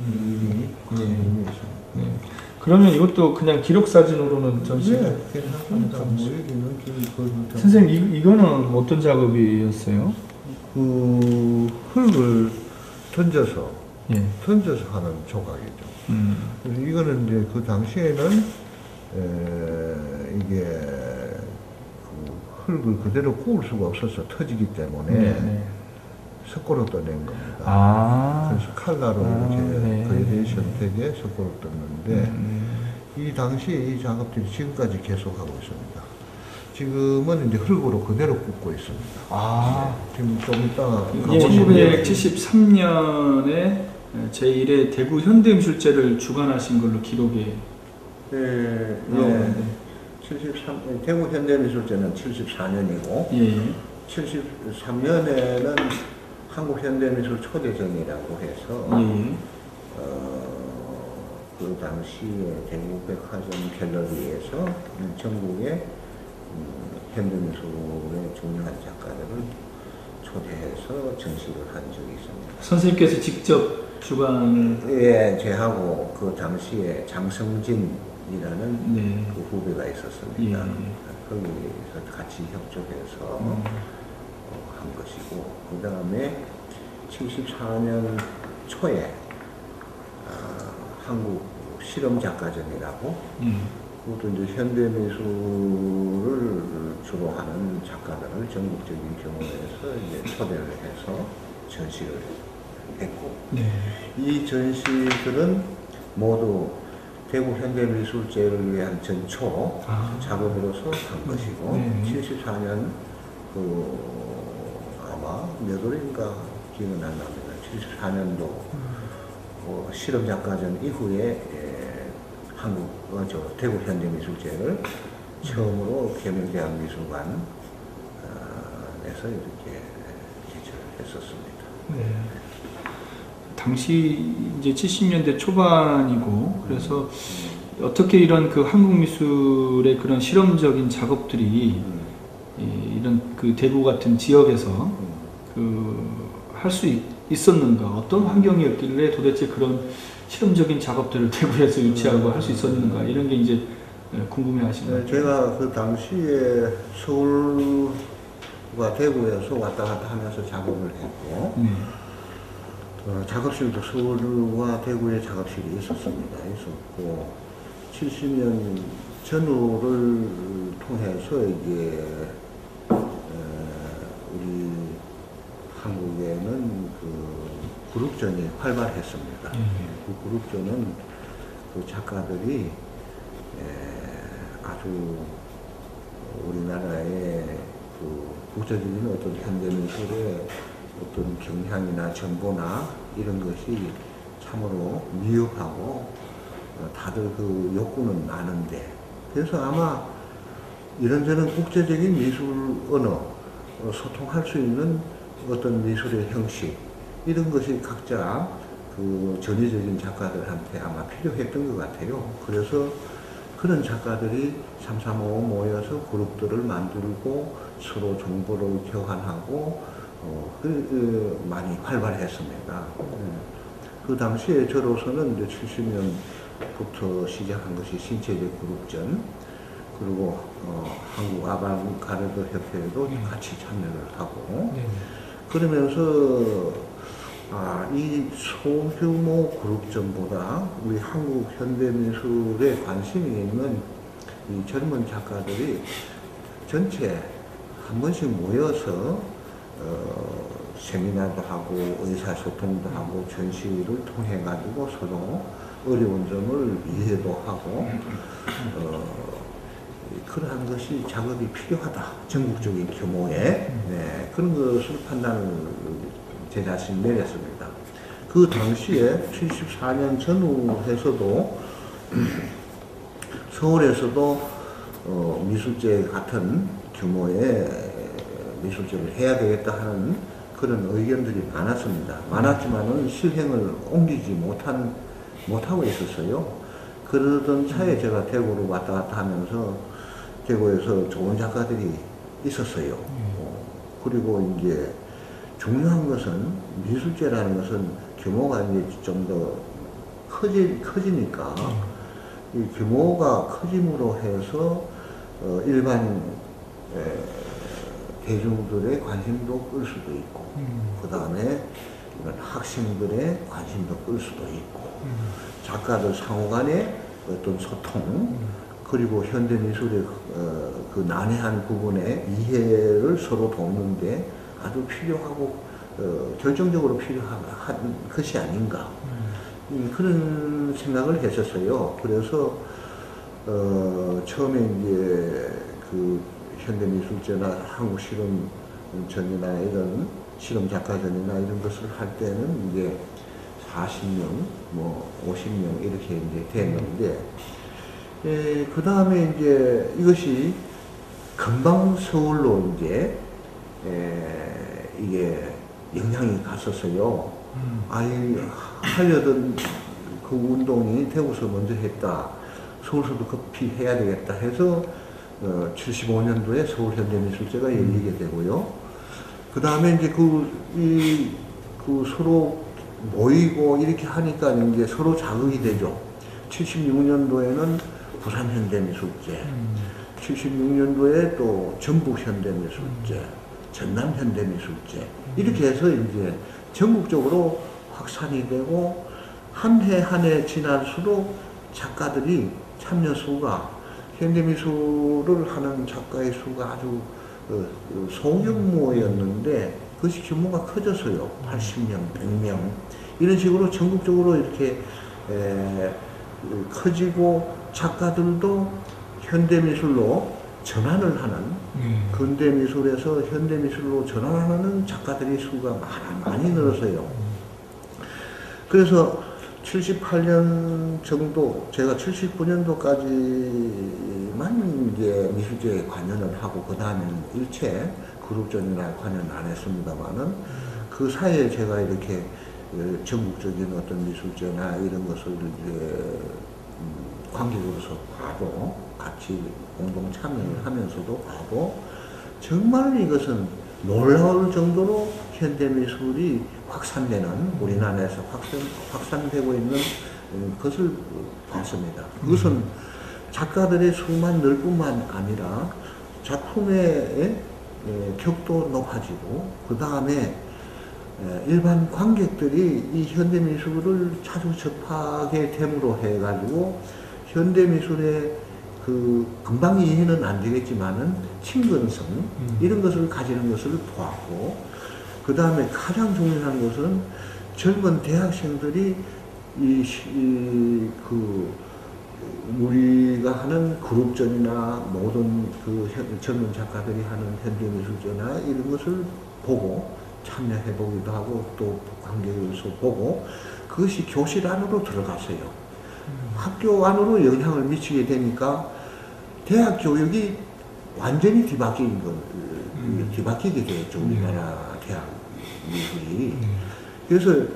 이미 있습니다. 네. 그러면 이것도 그냥 기록 사진으로는 전시가 네, 괜찮습니다. 뭐 여기는 선생님 이거는 어떤 작업이었어요? 그 흙을 던져서 예. 하는 조각이죠. 그래서 이거는 이제 그 당시에는 이게 그 흙을 그대로 구울 수가 없어서 터지기 때문에 네. 석고로 떠낸 겁니다. 아. 그래서 칼라로 이렇게 그레데이션 되게 석고로 떴는데 이 당시에 이 작업들이 지금까지 계속하고 있습니다. 지금은 이제 흙으로 그대로 굽고 있습니다. 아. 네, 지금 좀 이따가 1973년에 제1회 대구 현대미술제를 주관하신 걸로 기록에 나오는데 73, 대구 현대미술제는 74년이고 예. 73년에는 한국현대미술 초대전이라고 해서 예. 그 당시에 대구 백화점 갤러리에서 전국의 현대미술의 중요한 작가들을 초대해서 전시를 한 적이 있습니다. 선생님께서 직접 주관. 예, 제하고 그 당시에 장성진이라는 네. 그 후배가 있었습니다. 예. 거기서 같이 협조해서 한 것이고, 그 다음에 74년 초에 한국 실험작가전이라고 그것도 이제 현대미술을 주로 하는 작가들을 전국적인 경우에서 이제 초대를 해서 전시를 했고, 네. 이 전시들은 모두 대구 현대미술제를 위한 전초 작업으로서 한 것이고, 74년 아마 몇 월인가 기억은 안 납니다. 74년도 실험작가전 이후에 대구 현대미술제를 처음으로 계명대학미술관에서 이렇게 개최를 했었습니다. 네. 당시 이제 70년대 초반이고, 그래서 어떻게 이런 그 한국 미술의 그런 실험적인 작업들이 이런 그 대구 같은 지역에서 할 수 있었는가, 어떤 환경이었길래 도대체 그런 실험적인 작업들을 대구에서 유치하고 할 수 있었는가, 이런 게 이제 궁금해 하시는 거죠. 제가 그 당시에 서울과 대구에서 왔다 갔다 하면서 작업을 했고, 작업실도 서울과 대구에 작업실이 있었습니다. 있었고, 70년 전후를 통해서 이제 우리 한국에는 그 그룹전이 활발했습니다. 그 그룹전은 그 작가들이 아주 우리나라의 그 국제적인 어떤 현대미술의 어떤 경향이나 정보나 이런 것이 참으로 미흡하고 다들 그 욕구는 많은데, 그래서 아마 이런저런 국제적인 미술 언어, 소통할 수 있는 어떤 미술의 형식, 이런 것이 각자 그 전위적인 작가들한테 아마 필요했던 것 같아요. 그래서 그런 작가들이 삼삼오오 모여서 그룹들을 만들고 서로 정보를 교환하고 많이 활발했습니다. 그 당시에 저로서는 이제 70년부터 시작한 것이 신체적 그룹전, 그리고 한국 아방가르드 협회에도 같이 참여를 하고, 그러면서 이 소규모 그룹전보다 우리 한국 현대미술에 관심이 있는 이 젊은 작가들이 전체 한 번씩 모여서 세미나도 하고 의사소통도 하고 전시를 통해 가지고 서로 어려운 점을 이해도 하고 그러한 것이 작업이 필요하다, 전국적인 규모의 그런 것을 판단을 제 자신이 내렸습니다. 그 당시에 74년 전후에서도 서울에서도 미술제 같은 규모의 미술제를 해야 되겠다 하는 그런 의견들이 많았습니다. 많았지만은 실행을 옮기지 못하고 있었어요. 그러던 차에 제가 대구로 왔다 갔다 하면서 대구에서 좋은 작가들이 있었어요. 그리고 이제 중요한 것은 미술제라는 것은 규모가 이제 좀 더 커지니까 이 규모가 커짐으로 해서 일반 대중들의 관심도 끌 수도 있고 그 다음에 이런 학생들의 관심도 끌 수도 있고 작가들 상호간의 어떤 소통 그리고 현대미술의 그 난해한 부분의 이해를 서로 돕는데 아주 필요하고 결정적으로 필요한 것이 아닌가 그런 생각을 했었어요. 그래서 처음에 이제 그 현대미술제나 한국실험전이나 이런 실험작가전이나 이런 것을 할 때는 이제 40명, 뭐 50명 이렇게 이제 됐는데, 그 다음에 이제 이것이 금방 서울로 이제 이게 영향이 갔었어요. 하려던 그 운동이 대구서 먼저 했다. 서울서도 급히 해야 되겠다 해서 75년도에 서울현대미술제가 열리게 되고요. 그 다음에 이제 그 서로 모이고 이렇게 하니까 이제 서로 자극이 되죠. 76년도에는 부산현대미술제, 76년도에 또 전북현대미술제, 전남현대미술제, 이렇게 해서 이제 전국적으로 확산이 되고, 한 해 한 해 지날수록 작가들이 참여 수가, 현대미술을 하는 작가의 수가 아주 소규모였는데, 그것이 규모가 커졌어요. 80명, 100명. 이런 식으로 전국적으로 이렇게 커지고, 작가들도 현대미술로 전환을 하는, 근대미술에서 현대미술로 전환하는 작가들의 수가 많이 늘었어요. 그래서 78년 정도, 제가 79년도까지만 이제 미술제에 관여를 하고, 그 다음에는 일체 그룹전이나 관여는 안 했습니다만은, 그 사이에 제가 이렇게 전국적인 어떤 미술제나 이런 것을 이제 관객으로서 봐도, 같이 공동 참여를 하면서도 봐도, 정말 이것은 놀라울 정도로 현대미술이 확산되는, 우리나라에서 확산되고 있는 것을 봤습니다. 그것은 작가들의 수만 늘 뿐만 아니라 작품의 격도 높아지고, 그 다음에 일반 관객들이 이 현대미술을 자주 접하게 됨으로 해가지고, 현대미술의 그 금방 이해는 안 되겠지만은 친근성 이런 것을 가지는 것을 보았고, 그 다음에 가장 중요한 것은 젊은 대학생들이 우리가 하는 그룹전이나 모든 그 젊은 작가들이 하는 현대미술제나 이런 것을 보고 참여해 보기도 하고, 또 관객으로서 보고, 그것이 교실 안으로 들어갔어요. 학교 안으로 영향을 미치게 되니까 대학 교육이 완전히 뒤바뀌게 되었죠. 우리나라 대학 미술이. 그래서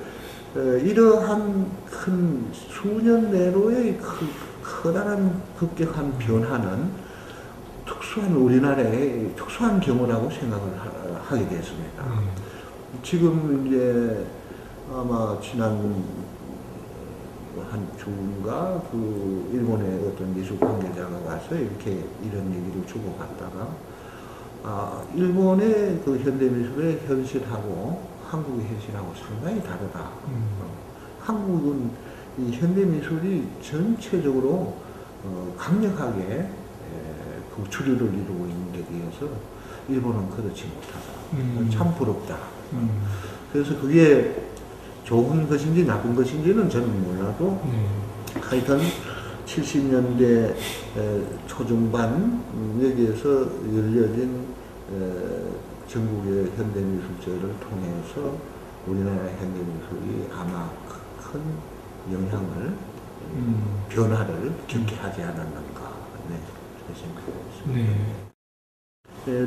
이러한 큰 수년 내로의 커다란 급격한 변화는 우리나라의 특수한 경우라고 생각을 하게 됐습니다. 지금 이제 아마 지난 한 주인가 그 일본의 어떤 미술 관계자가 가서 이렇게 이런 얘기를 주고받다가, 일본의 그 현대미술의 현실하고 한국의 현실하고 상당히 다르다. 한국은 이 현대미술이 전체적으로 강력하게 그 주류를 이루고 있는 데 비해서 일본은 그렇지 못하다. 참 부럽다. 그래서 그게 좋은 것인지 나쁜 것인지는 저는 몰라도, 하여튼 70년대 초중반 여기에서 열려진 전국의 현대미술제를 통해서 우리나라 현대미술이 아마 큰 영향을, 변화를 겪게 하지 않았는가, 그렇게 생각하고 있습니다.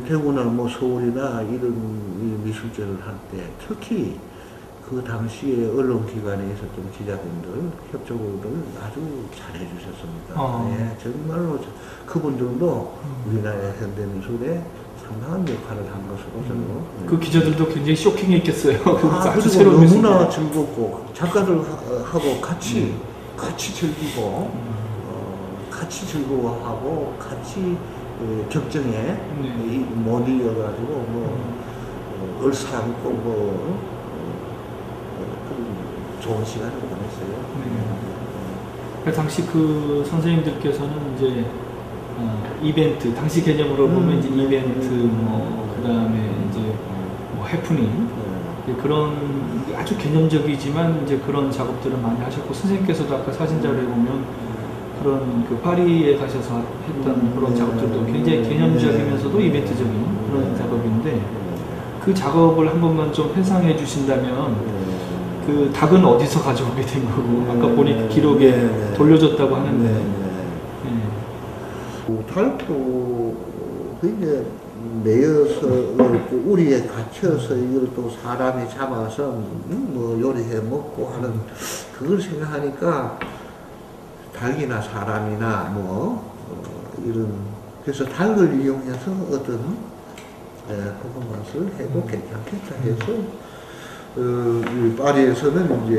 대구나 뭐 서울이나 이런 미술제를 할 때 특히 그 당시에 언론기관에 있었던 기자분들, 협조를 아주 잘해 주셨습니다. 정말로 그분들도 우리나라의 현대미술에 상당한 역할을 한 것으로 저는. 그 기자들도 굉장히 쇼킹했겠어요. 그리고 너무나 즐겁고, 작가들하고 같이 같이 즐기고 같이 즐거워하고 같이 격정에 못 이어가지고 얼싸안고 그런 좋은 시간을 보냈어요. 그 당시 그 선생님들께서는 이제 이벤트, 당시 개념으로 보면 이제 이벤트, 그 다음에 이제 해프닝, 그런 아주 개념적이지만 이제 그런 작업들을 많이 하셨고, 선생님께서도 아까 사진 자료에 보면 그런 그 파리에 가셔서 했던 그런 작업들도 굉장히 개념적이면서도 이벤트적인 그런 작업인데, 그 작업을 한 번만 좀 회상해 주신다면, 그 닭은 어디서 가져오게 된 거고, 아까 보니 기록에 돌려줬다고 하는데. 닭도 그게 매여서 우리에 갇혀서 이걸 또 사람이 잡아서 요리해 먹고 하는 그걸 생각하니까 닭이나 사람이나 이런 그래서 닭을 이용해서 어떤 볶음 맛을 해도 괜찮겠다 해서 파리에서는 이제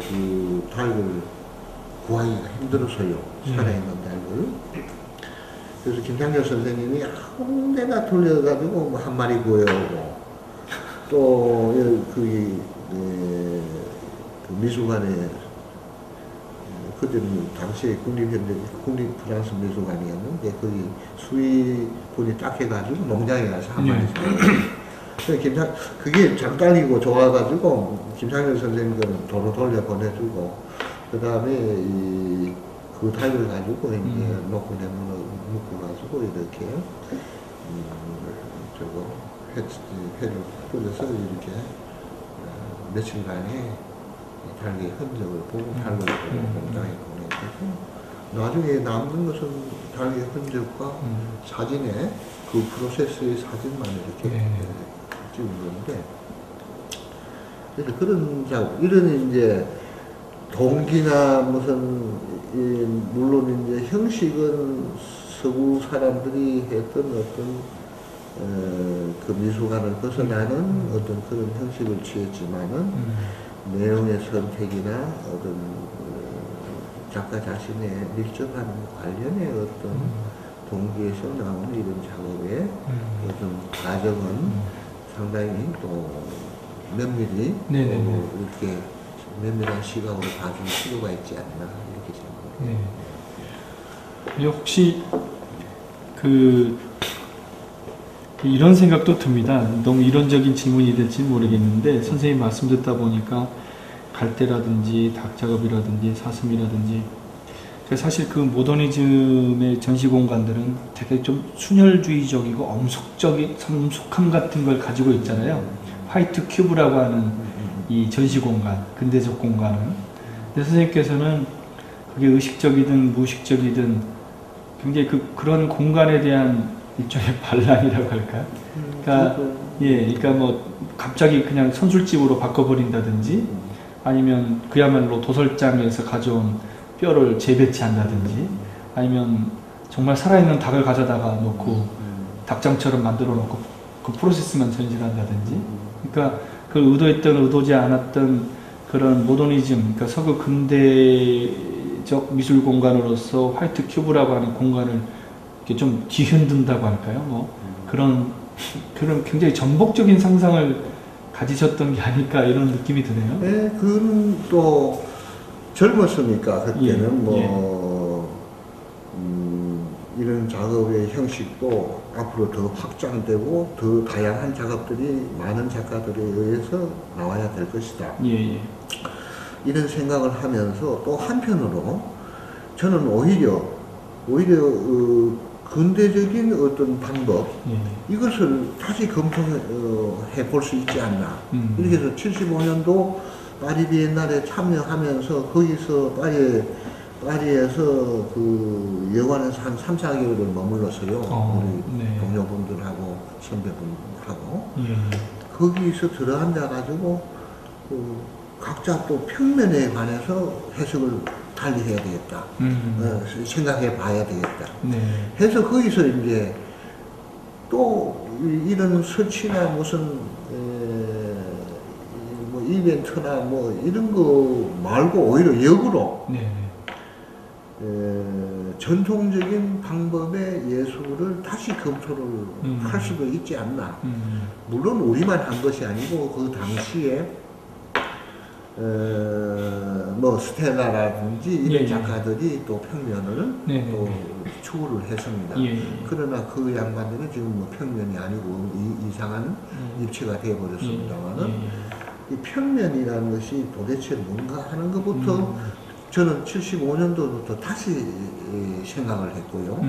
그 닭을 구하기가 힘들어서요. 살아있는 닭을. 그래서 김창렬 선생님이 내가 돌려가지고 한 마리 구해오고 또 그 미술관에 그때는 당시에 국립 프랑스 미술관이었는데 거기 수의분이 딱 해가지고 농장에 가서 한 마리 사요. 그게 장단이고 좋아가지고 김창렬 선생님 거는 도로 돌려 보내주고 그 다음에 그 닭을 가지고 이제 놓고 묶어가지고 이렇게 회를 뿌려서 이렇게 며칠간의 닭의 흔적을 보고 닭을 보고 공장에 보내고 나중에 남는 것은 닭의 흔적과 사진에 그 프로세스의 사진만 이렇게 찍은 건데 그래서 그런 작업 이런 이제 동기나 무슨 물론 이제 형식은 서구 사람들이 했던 어떤 그 미술관을 벗어나는 어떤 그런 형식을 취했지만은 내용의 선택이나 어떤 작가 자신의 밀접한 관련의 어떤 동기에서 나오는 이런 작업의 어떤 과정은 상당히 또 면밀히 이렇게 면밀한 시각으로 봐줄 필요가 있지 않나 이렇게 생각합니다. 네. 혹시 이런 생각도 듭니다. 너무 이론적인 질문이 될지 모르겠는데 선생님 말씀 듣다 보니까 갈대라든지 닭 작업이라든지 사슴이라든지 사실 그 모더니즘의 전시 공간들은 되게 좀 순혈주의적이고 엄속함 같은 걸 가지고 있잖아요. 화이트 큐브라고 하는 이 전시 공간, 근대적 공간은. 근데 선생님께서는 그게 의식적이든 무의식적이든 굉장히 그런 공간에 대한 일종의 반란이라고 할까요? 그러니까, 그러니까 뭐 갑자기 그냥 선술집으로 바꿔버린다든지 아니면 그야말로 도설장에서 가져온 뼈를 재배치한다든지 아니면 정말 살아있는 닭을 가져다가 놓고 닭장처럼 만들어 놓고 그 프로세스만 전시한다든지 그러니까 그걸 의도했던 의도지 않았던 그런 모더니즘, 그러니까 서구 근대적 미술 공간으로서 화이트 큐브라고 하는 공간을 이렇게 좀 뒤흔든다고 할까요? 그런 굉장히 전복적인 상상을 가지셨던 게 아닐까 이런 느낌이 드네요. 네, 그건 또 젊었으니까 그때는 이런 작업의 형식도 앞으로 더 확장되고 더 다양한 작업들이 많은 작가들에 의해서 나와야 될 것이다. 이런 생각을 하면서 또 한편으로 저는 오히려 근대적인 어떤 방법 이것을 다시 검토해 볼 수 있지 않나. 이렇게 해서 75년도 파리 비엔날에 참여하면서 거기서 파리에서 그 여관에서 한 3, 4개월을 머물렀어요. 우리 동료분들하고 선배분들하고 거기서 들어앉아가지고 각자 또 평면에 관해서 해석을 달리 해야 되겠다. 생각해 봐야 되겠다. 해서 거기서 이제 또 이런 설치나 무슨 이벤트나 뭐 이런 거 말고 오히려 역으로 네. 전통적인 방법의 예술을 다시 검토를 할 수도 있지 않나. 물론 우리만 한 것이 아니고 그 당시에 뭐 스텔라라든지 이런 예, 예. 작가들이 또 평면을 네, 또 네. 추구를 했습니다. 예, 예. 그러나 그 양반들은 지금 뭐 평면이 아니고 이상한 입체가 되어버렸습니다만은 예, 예. 이 평면이라는 것이 도대체 뭔가 하는 것부터 저는 75년도부터 다시 생각을 했고요.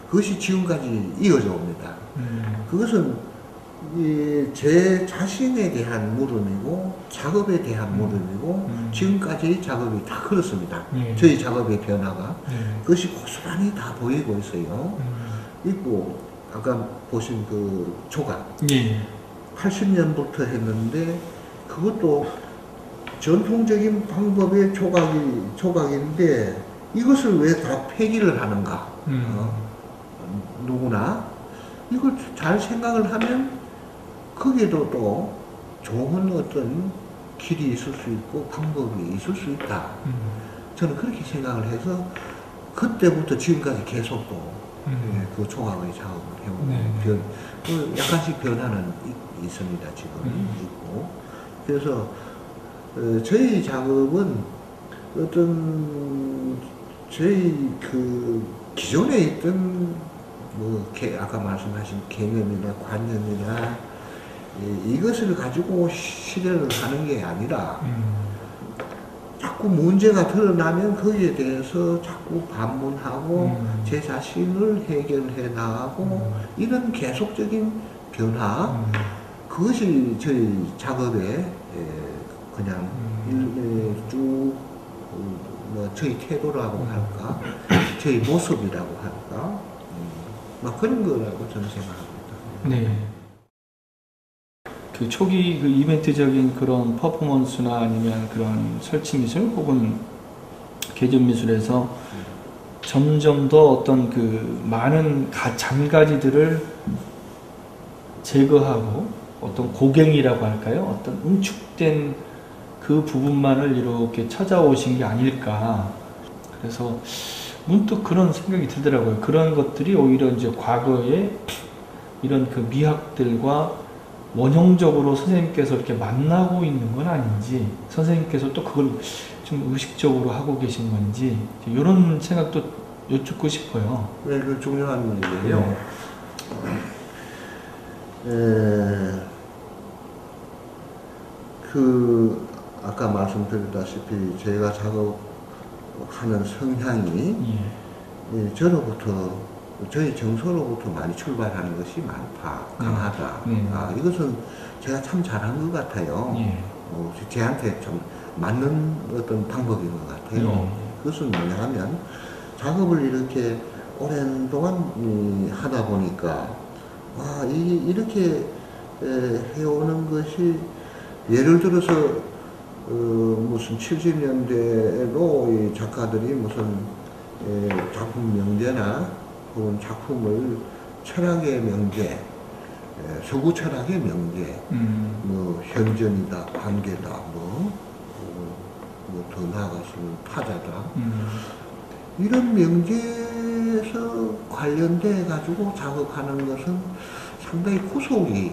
그것이 지금까지 이어져 옵니다. 그것은 제 자신에 대한 물음이고 작업에 대한 물음이고 지금까지의 작업이 다 그렇습니다. 네. 저희 작업의 변화가 네. 그것이 고스란히 다 보이고 있어요. 있고 아까 보신 그 조각 예. 80년부터 했는데 그것도 전통적인 방법의 조각인데 이것을 왜 다 폐기를 하는가? 누구나 이걸 잘 생각을 하면 거기에도 또 좋은 어떤 길이 있을 수 있고 방법이 있을 수 있다. 저는 그렇게 생각을 해서 그때부터 지금까지 계속 또 그 조각의 작업을 해오고 네. 약간씩 변화는 있습니다. 지금 있고 그래서 저희 작업은 어떤 저희 그 기존에 있던 뭐 아까 말씀하신 개념이나 관념이나 이것을 가지고 실현을 하는 게 아니라 자꾸 문제가 드러나면 거기에 대해서 자꾸 반문하고 제 자신을 해결해 나가고 이런 계속적인 변화 그것이 저희 작업에 그냥 쭉 뭐 저희 태도라고 할까 저희 모습이라고 할까 막 그런 거라고 저는 생각합니다. 네. 그 초기 그 이벤트적인 그런 퍼포먼스나 아니면 그런 설치 미술 혹은 개점 미술에서 점점 더 어떤 그 많은 잔가지들을 제거하고 어떤 고갱이라고 할까요? 어떤 응축된 그 부분만을 이렇게 찾아오신 게 아닐까. 그래서 문득 그런 생각이 들더라고요. 그런 것들이 오히려 이제 과거에 이런 그 미학들과 원형적으로 선생님께서 이렇게 만나고 있는 건 아닌지, 선생님께서 또 그걸 좀 의식적으로 하고 계신 건지, 이런 생각도 여쭙고 싶어요. 네, 그 중요한 문제예요. 그 아까 말씀드렸다시피 제가 작업하는 성향이 저로부터 저희 정서로부터 많이 출발하는 것이 많다, 강하다. 이것은 제가 참 잘한 것 같아요. 제한테 좀 맞는 어떤 방법인 것 같아요. 그것은 뭐냐 하면 작업을 이렇게 오랜 동안 하다 보니까 이렇게 해오는 것이 예를 들어서 무슨 70년대에도 이 작가들이 무슨 작품 명제나 혹은 작품을 철학의 명제, 서구 철학의 명제, 뭐 현전이다, 관계다, 뭐 더 나아가서는 타자다. 이런 명제에서 관련돼 가지고 작업하는 것은 상당히 구속이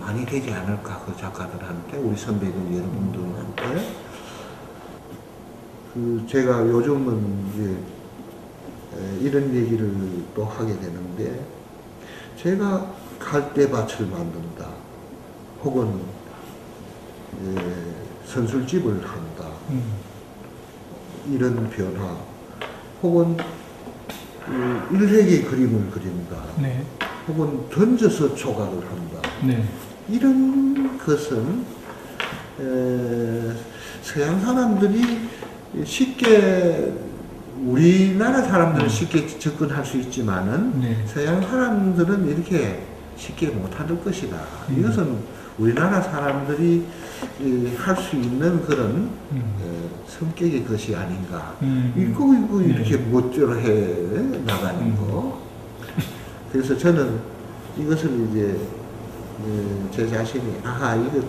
많이 되지 않을까, 그 작가들한테, 우리 선배들 여러분들한테. 제가 요즘은 이제 이런 얘기를 또 하게 되는데, 제가 갈대밭을 만든다, 혹은 선술집을 한다, 이런 변화, 혹은 일획의 그림을 그린다, 혹은 던져서 조각을 한다. 이런 것은 서양 사람들이 쉽게, 우리나라 사람들은 쉽게 접근할 수 있지만은 서양 사람들은 이렇게 쉽게 못할 것이다. 이것은 우리나라 사람들이 할 수 있는 그런 성격의 것이 아닌가. 이거 이렇게 멋대로 해 나가는 거. 그래서 저는 이것을 이제 제 자신이 이거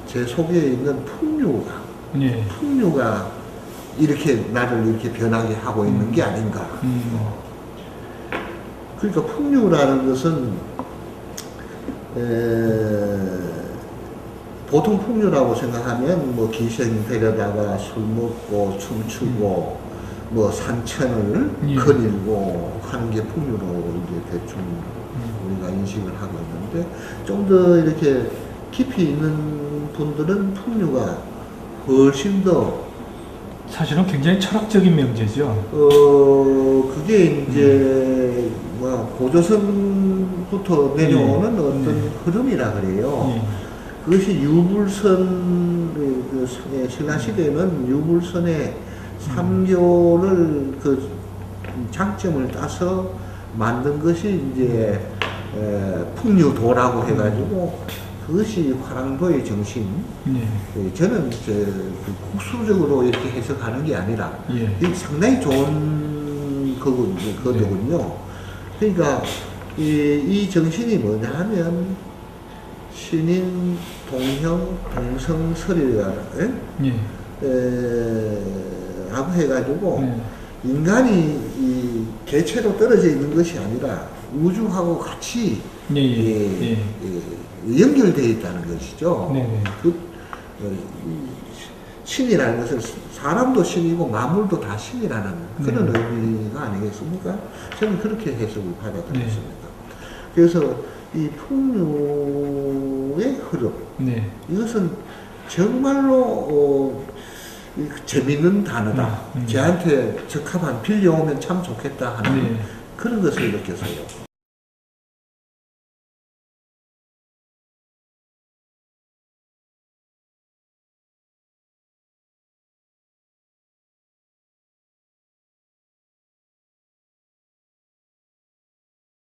제 속에 있는 풍류가 예. 풍류가 이렇게 나를 이렇게 변하게 하고 있는 게 아닌가. 그러니까 풍류라는 것은 보통 풍류라고 생각하면 뭐 기생 데려다가 술 먹고 춤추고 뭐 산천을 예. 거닐고 하는 게 풍류로 이제 대충 우리가 인식을 하고 있는데, 좀 더 이렇게 깊이 있는 분들은 풍류가 훨씬 더 사실은 굉장히 철학적인 명제죠. 그게 이제 뭐 고조선부터 내려오는 어떤 흐름이라 그래요. 예. 그것이 유불선, 신라시대는 유불선의 삼교를 그 장점을 따서 만든 것이 이제 풍류도라고 해가지고, 그것이 화랑도의 정신. 저는 국수적으로 이렇게 해석하는 게 아니라 예. 이게 상당히 좋은 거거든요. 그러니까 이 정신이 뭐냐 하면 신인, 동형, 동성, 설이라 라고 해가지고 인간이 이 개체로 떨어져 있는 것이 아니라 우주하고 같이 연결되어 있다는 것이죠. 신이라는 것은 사람도 신이고 만물도 다 신이라는 그런 의미가 아니겠습니까? 저는 그렇게 해석을 받아들였습니다. 그래서 이 풍류의 흐름, 이것은 정말로 재밌는 단어다. 쟤한테 적합한 빌려오면 참 좋겠다 하는 그런 것을 느꼈어요.